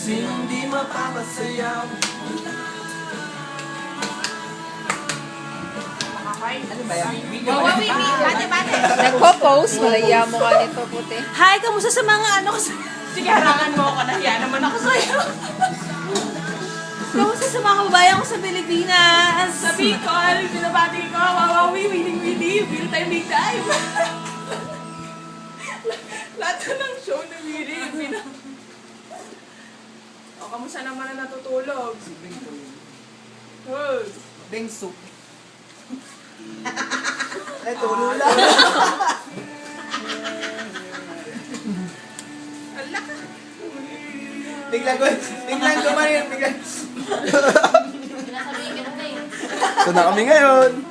Sinong di mapapasayaw? Ano ba yan? Bate. Nagpo-post. Malaya mo nga nito, puti. Hi, kamusta sa mga ano ko sa... Sige, harangan mo ako. Nahiya naman ako sa'yo. Kamusta sa mga kababayan ko sa Pilipinas? Sa Bicol, binabati ko. Wawawi, winning, feel time, big time. Lahat ng show na winning. O, kamusta naman na natutulog? Good. Beng soup. Ay, tulo lang. Biglang gumanin, biglang. Sinasabihin ka na eh. Ito na kami ngayon.